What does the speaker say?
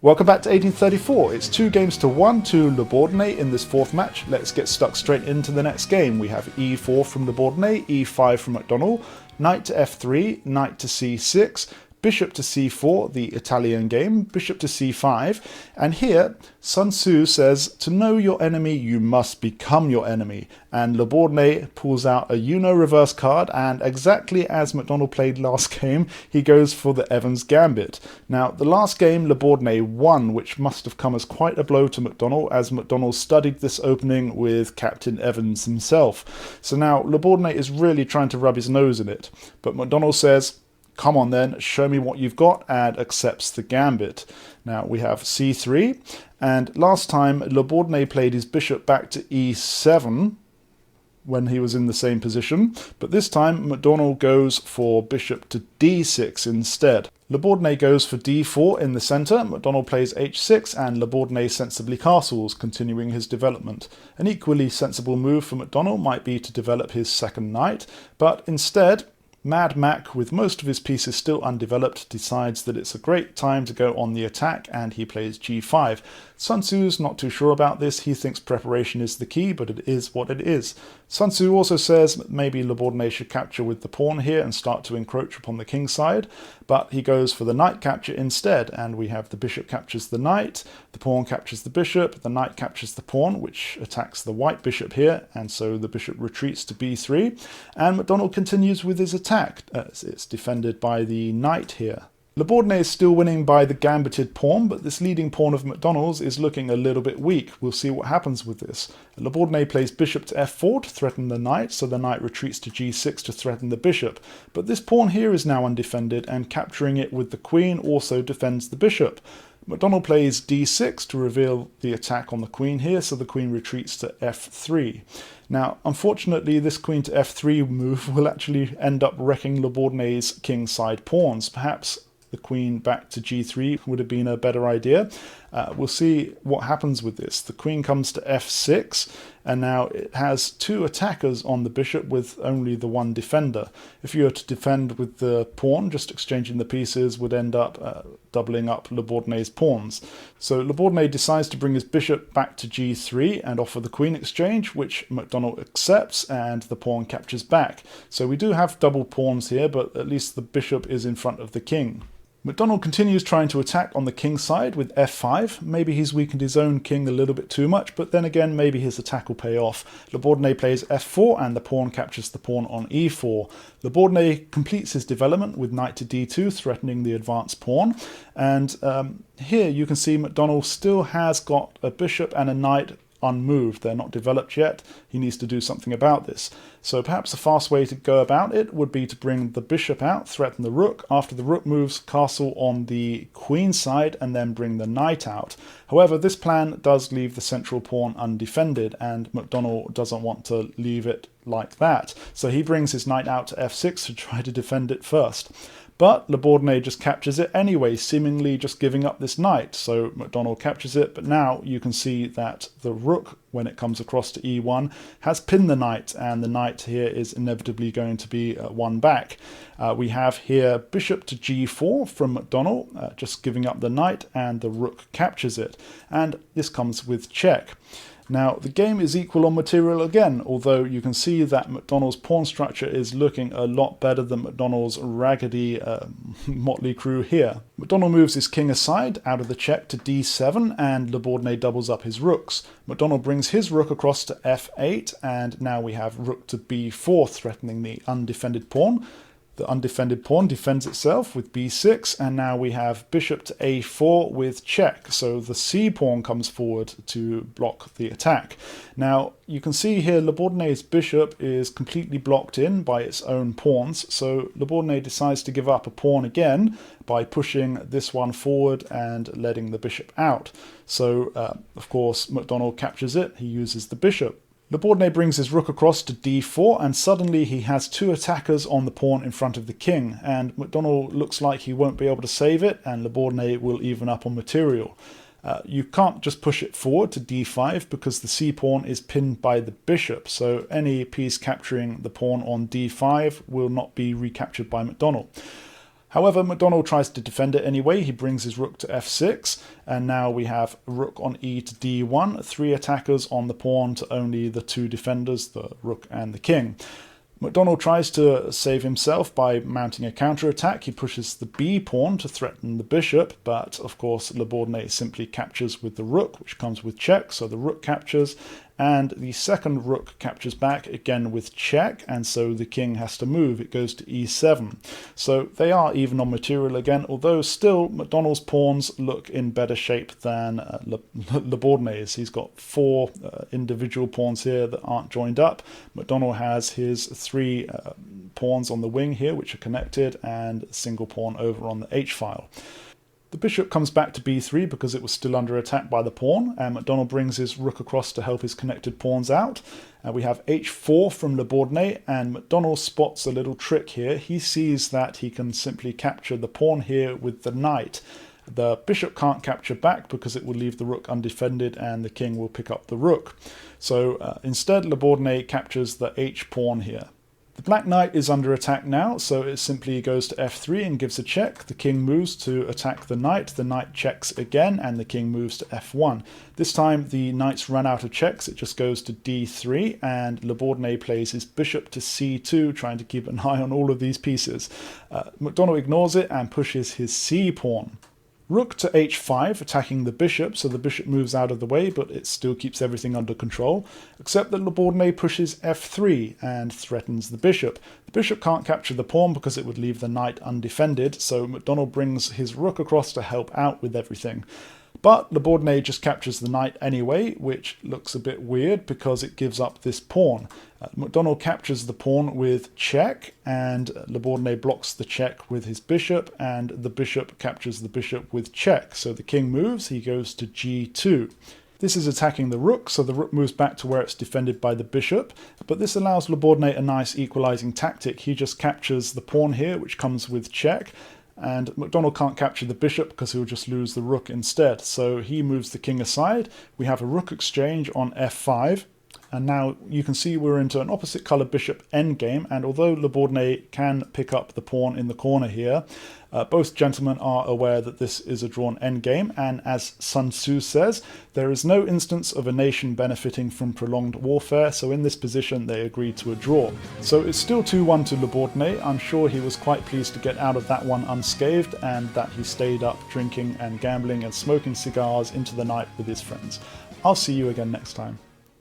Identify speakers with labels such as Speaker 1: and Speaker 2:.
Speaker 1: Welcome back to 1834. It's 2-1 to Le Bourdonnais in this fourth match. Let's get stuck straight into the next game. We have e4 from Le Bourdonnais, e5 from McDonnell, knight to f3, knight to c6, bishop to c4, the Italian game, bishop to c5, and here Sun Tzu says, to know your enemy, you must become your enemy. And Le Bourdonnais pulls out a reverse card, and exactly as McDonnell played last game, he goes for the Evans Gambit. Now, the last game, Le Bourdonnais won, which must have come as quite a blow to McDonnell, as McDonnell studied this opening with Captain Evans himself. So now, Le Bourdonnais is really trying to rub his nose in it. But McDonnell says, come on then, show me what you've got, and accepts the gambit. Now we have c3, and last time Le Bourdonnais played his bishop back to e7 when he was in the same position, but this time McDonnell goes for bishop to d6 instead. Le Bourdonnais goes for d4 in the centre, McDonnell plays h6, and Le Bourdonnais sensibly castles, continuing his development. An equally sensible move for McDonnell might be to develop his second knight, but instead, Mad Mac, with most of his pieces still undeveloped, decides that it's a great time to go on the attack, and he plays g5. Sun Tzu's not too sure about this. He thinks preparation is the key, but it is what it is. Sun Tzu also says maybe Le Bourdonnais should capture with the pawn here and start to encroach upon the king's side, but he goes for the knight capture instead, and we have the bishop captures the knight, the pawn captures the bishop, the knight captures the pawn, which attacks the white bishop here, and so the bishop retreats to b3, and McDonnell continues with his attack, as it's defended by the knight here. Le Bourdonnais is still winning by the gambited pawn, but this leading pawn of McDonnell's is looking a little bit weak. We'll see what happens with this. Le Bourdonnais plays bishop to f4 to threaten the knight, so the knight retreats to g6 to threaten the bishop. But this pawn here is now undefended, and capturing it with the queen also defends the bishop. McDonnell plays d6 to reveal the attack on the queen here, so the queen retreats to f3. Now, unfortunately, this queen to f3 move will actually end up wrecking Le Bourdonnais' kingside pawns. Perhaps the queen back to g3 would have been a better idea. We'll see what happens with this. The queen comes to f6, and now it has two attackers on the bishop with only the one defender. If you were to defend with the pawn, just exchanging the pieces would end up doubling up Le Bourdonnais' pawns. So Le Bourdonnais decides to bring his bishop back to g3 and offer the queen exchange, which McDonnell accepts, and the pawn captures back. So we do have double pawns here, but at least the bishop is in front of the king. McDonnell continues trying to attack on the king's side with f5. Maybe he's weakened his own king a little bit too much, but then again, maybe his attack will pay off. Le Bourdonnais plays f4, and the pawn captures the pawn on e4. Le Bourdonnais completes his development with knight to d2, threatening the advanced pawn. And here you can see McDonnell still has got a bishop and a knight unmoved. They're not developed yet. He needs to do something about this. So perhaps a fast way to go about it would be to bring the bishop out, threaten the rook. After the rook moves, castle on the queen side, and then bring the knight out. However, this plan does leave the central pawn undefended, and McDonnell doesn't want to leave it like that. So he brings his knight out to f6 to try to defend it first. But Le Bourdonnais just captures it anyway, seemingly just giving up this knight. So McDonnell captures it, but now you can see that the rook, when it comes across to e1, has pinned the knight, and the knight here is inevitably going to be won back. We have here bishop to g4 from McDonnell, just giving up the knight, and the rook captures it. And this comes with check. Now, the game is equal on material again, although you can see that McDonnell's pawn structure is looking a lot better than McDonnell's raggedy motley crew here. McDonnell moves his king aside out of the check to d7, and Le Bourdonnais doubles up his rooks. McDonnell brings his rook across to f8, and now we have rook to b4, threatening the undefended pawn. The undefended pawn defends itself with b6, and now we have bishop to a4 with check. So the c pawn comes forward to block the attack. Now, you can see here Le Bourdonnais' bishop is completely blocked in by its own pawns, so Le Bourdonnais decides to give up a pawn again by pushing this one forward and letting the bishop out. So, of course, McDonnell captures it. He uses the bishop. Le Bourdonnais brings his rook across to d4, and suddenly he has two attackers on the pawn in front of the king, and McDonnell looks like he won't be able to save it, and Le Bourdonnais will even up on material. You can't just push it forward to d5 because the c-pawn is pinned by the bishop, so any piece capturing the pawn on d5 will not be recaptured by McDonnell. However, McDonnell tries to defend it anyway. He brings his rook to f6, and now we have rook on e to d1, 3 attackers on the pawn to only the 2 defenders, the rook and the king. McDonnell tries to save himself by mounting a counterattack. He pushes the b pawn to threaten the bishop, but of course Le Bourdonnais simply captures with the rook, which comes with check, so the rook captures, and the second rook captures back again with check, and so the king has to move. It goes to e7. So they are even on material again, although still McDonnell's pawns look in better shape than Le Bourdonnais'. He's got 4 individual pawns here that aren't joined up. McDonnell has his 3 pawns on the wing here, which are connected, and a single pawn over on the h-file. The bishop comes back to b3 because it was still under attack by the pawn, and McDonnell brings his rook across to help his connected pawns out. We have h4 from Le Bourdonnais, and McDonnell spots a little trick here. He sees that he can simply capture the pawn here with the knight. The bishop can't capture back because it will leave the rook undefended and the king will pick up the rook. So instead Le Bourdonnais captures the h pawn here. The black knight is under attack now, so it simply goes to f3 and gives a check. The king moves to attack the knight checks again, and the king moves to f1. This time the knight's run out of checks, it just goes to d3, and Le Bourdonnais plays his bishop to c2, trying to keep an eye on all of these pieces. McDonnell ignores it and pushes his c pawn. Rook to h5, attacking the bishop, so the bishop moves out of the way, but it still keeps everything under control, except that Le Bourdonnais pushes f3 and threatens the bishop. The bishop can't capture the pawn because it would leave the knight undefended, so McDonnell brings his rook across to help out with everything. But Le Bourdonnais just captures the knight anyway, which looks a bit weird because it gives up this pawn. McDonnell captures the pawn with check, and Le Bourdonnais blocks the check with his bishop, and the bishop captures the bishop with check. So the king moves, he goes to g2. This is attacking the rook, so the rook moves back to where it's defended by the bishop, but this allows Le Bourdonnais a nice equalizing tactic. He just captures the pawn here, which comes with check, and McDonnell can't capture the bishop because he'll just lose the rook instead. So he moves the king aside. We have a rook exchange on f5. And now you can see we're into an opposite colour bishop endgame, and although Le Bourdonnais can pick up the pawn in the corner here, both gentlemen are aware that this is a drawn endgame, and as Sun Tzu says, there is no instance of a nation benefiting from prolonged warfare, so in this position they agree to a draw. So it's still 2-1 to Le Bourdonnais. I'm sure he was quite pleased to get out of that one unscathed, and that he stayed up drinking and gambling and smoking cigars into the night with his friends. I'll see you again next time.